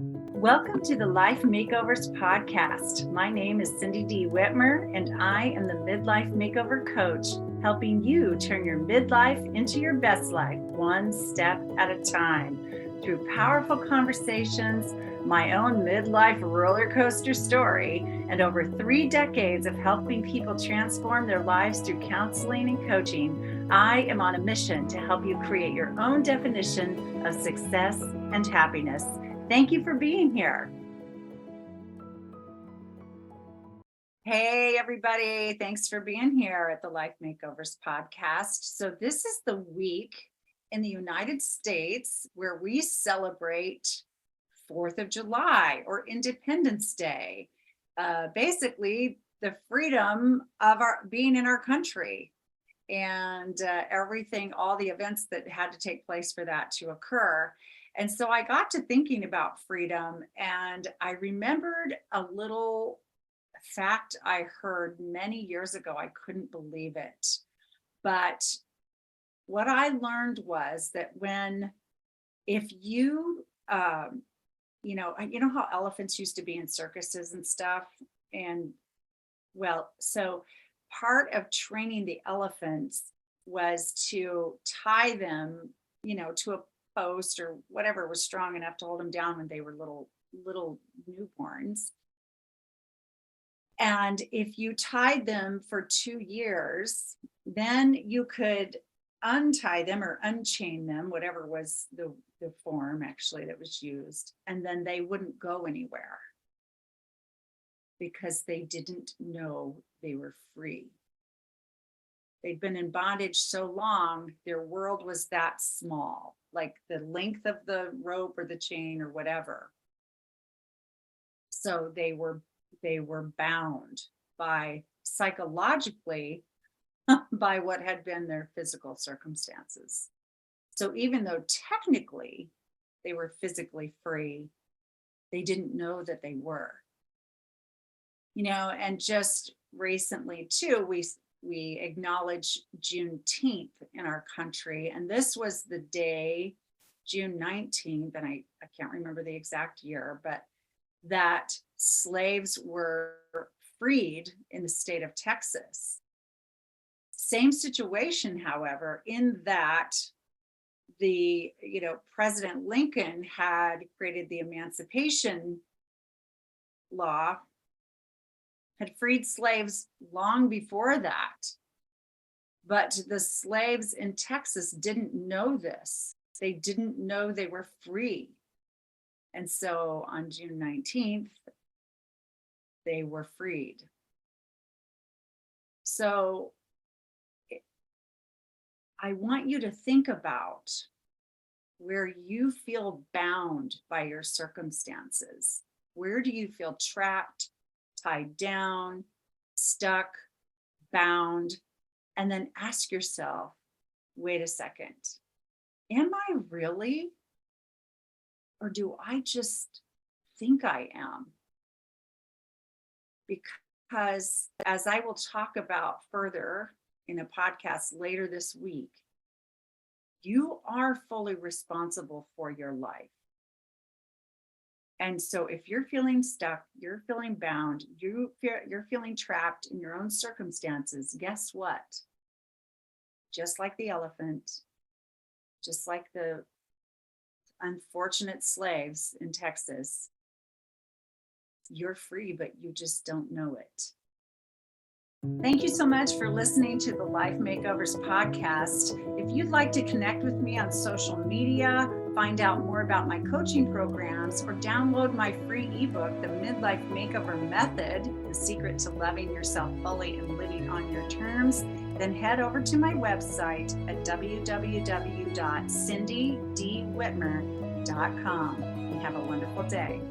Welcome to the Life Makeovers podcast. My name is Cindy D. Whitmer, and I am the Midlife Makeover Coach, helping you turn your midlife into your best life, one step at a time. Through powerful conversations, my own midlife roller coaster story, and over 3 decades of helping people transform their lives through counseling and coaching, I am on a mission to help you create your own definition of success and happiness. Thank you for being here. Hey, everybody. Thanks for being here at the Life Makeovers podcast. So this is the week in the United States where we celebrate 4th of July or Independence Day. Basically, the freedom of our being in our country and everything, all the events that had to take place for that to occur. And so I got to thinking about freedom, and I remembered a little fact I heard many years ago. I couldn't believe it. But what I learned was that if you, you know how elephants used to be in circuses and stuff? And well, so part of training the elephants was to tie them, to a post or whatever was strong enough to hold them down when they were little newborns. And if you tied them for 2 years, then you could untie them or unchain them, whatever was the form actually that was used, and then they wouldn't go anywhere because they didn't know they were free. They'd been in bondage so long, their world was that small, like the length of the rope or the chain or whatever. So they were bound by psychologically by what had been their physical circumstances. So even though technically they were physically free, they didn't know that they were. And just recently too, we acknowledge Juneteenth in our country. And this was the day, June 19th, and I can't remember the exact year, but that slaves were freed in the state of Texas. Same situation, however, in that President Lincoln had created the Emancipation Law, had freed slaves long before that. But the slaves in Texas didn't know this. They didn't know they were free. And so on June 19th, they were freed. So I want you to think about where you feel bound by your circumstances. Where do you feel trapped, tied down, stuck, bound? And then ask yourself, wait a second, am I really? Or do I just think I am? Because as I will talk about further in a podcast later this week, you are fully responsible for your life. And so if you're feeling stuck, you're feeling bound, you're feeling trapped in your own circumstances, guess what? Just like the elephant, just like the unfortunate slaves in Texas, you're free, but you just don't know it. Thank you so much for listening to the Life Makeovers podcast. If you'd like to connect with me on social media, find out more about my coaching programs, or download my free ebook, The Midlife Makeover Method, The Secret to Loving Yourself Fully and Living on Your Terms, then head over to my website at www.cindydwhitmer.com and have a wonderful day.